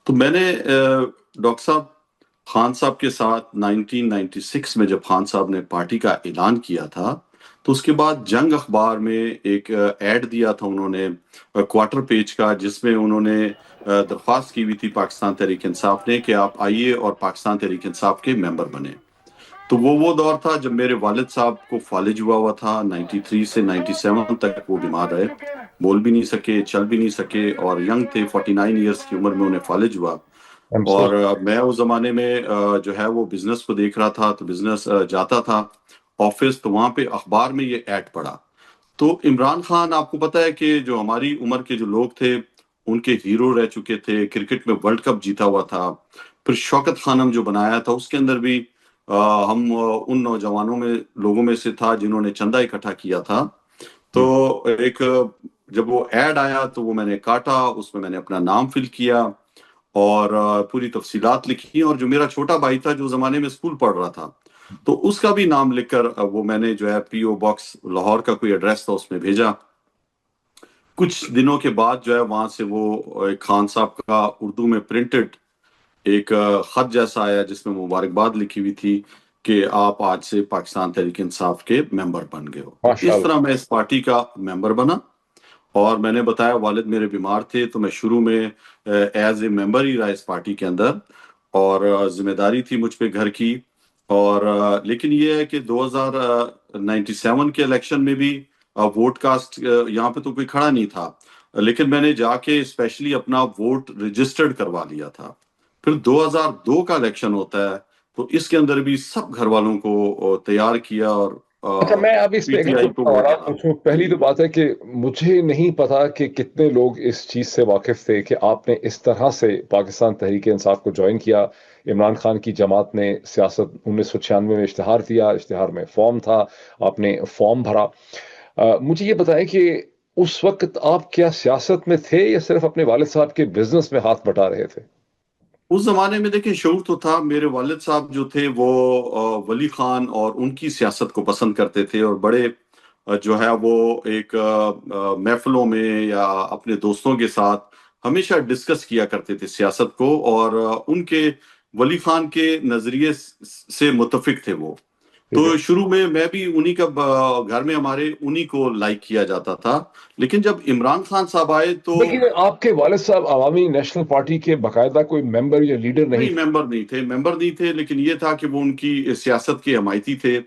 تو میں نے ڈاکٹر صاحب خان صاحب کے ساتھ 1996 میں جب خان صاحب نے پارٹی کا اعلان کیا تھا تو اس کے بعد جنگ اخبار میں ایک ایڈ دیا تھا انہوں نے کوارٹر پیج کا، جس میں انہوں نے درخواست کی ہوئی تھی پاکستان تحریک انصاف نے کہ آپ آئیے اور پاکستان تحریک انصاف کے ممبر بنے۔ تو وہ دور تھا جب میرے والد صاحب کو فالج ہوا تھا، 93 سے 97 تک وہ بیمار رہے، بول بھی نہیں سکے، چل بھی نہیں سکے، اور ینگ تھے، 49 ایئرس کی عمر میں انہیں فالج ہوا۔ اور میں اس زمانے میں جو ہے وہ بزنس کو دیکھ رہا تھا، تو بزنس جاتا تھا آفس، تو وہاں پہ اخبار میں یہ ایڈ پڑا۔ تو عمران خان، آپ کو پتہ ہے کہ جو ہماری عمر کے جو لوگ تھے ان کے ہیرو رہ چکے تھے، کرکٹ میں ورلڈ کپ جیتا ہوا تھا، پھر شوکت خانم جو بنایا تھا اس کے اندر بھی ہم ان نوجوانوں میں لوگوں میں سے تھا جنہوں نے چندہ اکٹھا کیا تھا۔ تو ایک جب وہ ایڈ آیا تو وہ میں نے کاٹا، اس میں نے اپنا نام فل کیا اور پوری تفصیلات لکھی، اور جو میرا چھوٹا بھائی تھا جو زمانے میں اسکول پڑھ رہا تھا تو اس کا بھی نام لکھ کر وہ میں نے جو ہے پی او باکس لاہور کا کوئی ایڈریس تھا اس میں بھیجا۔ کچھ دنوں کے بعد جو ہے وہاں سے وہ خان صاحب کا اردو میں پرنٹڈ ایک خط جیسا آیا جس میں مبارکباد لکھی ہوئی تھی کہ آپ آج سے پاکستان تحریک انصاف کے ممبر بن گئے ہو۔ تو اس طرح میں اس پارٹی کا ممبر بنا، اور میں نے بتایا والد میرے بیمار تھے تو میں شروع میں ایز اے ممبر ہی رہا اس پارٹی کے اندر، اور ذمہ داری تھی مجھ پہ گھر کی۔ اور لیکن یہ ہے کہ 2097 کے الیکشن میں بھی ووٹ کاسٹ یہاں پہ تو کوئی کھڑا نہیں تھا، لیکن میں نے جا کے اسپیشلی اپنا ووٹ رجسٹرڈ کروا لیا تھا۔ پھر 2002 کا الیکشن ہوتا ہے تو اس کے اندر بھی سب گھر والوں کو تیار کیا، اور اچھا، میں اب اس پی پہ ٹی آئی کو ووٹ سوالات ڈالا۔ پوچھوں۔ پہلی تو بات ہے کہ مجھے نہیں پتا کہ کتنے لوگ اس چیز سے واقف تھے کہ آپ نے اس طرح سے پاکستان تحریک انصاف کو جوائن کیا۔ عمران خان کی جماعت نے سیاست 1996 میں اشتہار دیا، اشتہار میں فارم تھا، آپ نے فارم بھرا۔ مجھے یہ بتائیں کہ اس وقت آپ کیا سیاست میں تھے یا صرف اپنے والد صاحب کے بزنس میں ہاتھ بٹا رہے تھے؟ اس زمانے میں دیکھیں شعور تو تھا، میرے والد صاحب جو تھے وہ ولی خان اور ان کی سیاست کو پسند کرتے تھے، اور بڑے جو ہے وہ ایک محفلوں میں یا اپنے دوستوں کے ساتھ ہمیشہ ڈسکس کیا کرتے تھے سیاست کو، اور ان کے ولی خان کے نظریے سے متفق تھے وہ۔ تو شروع میں بھی انہی کا گھر میں ہمارے انہی کو لائک کیا جاتا تھا، لیکن جب عمران خان صاحب آئے تو لیکن آپ کے والد صاحب عوامی نیشنل پارٹی کے باقاعدہ کوئی ممبر یا لیڈر نہیں نہیں، ممبر نہیں تھے، لیکن یہ تھا کہ وہ ان کی سیاست کے حمایتی تھے،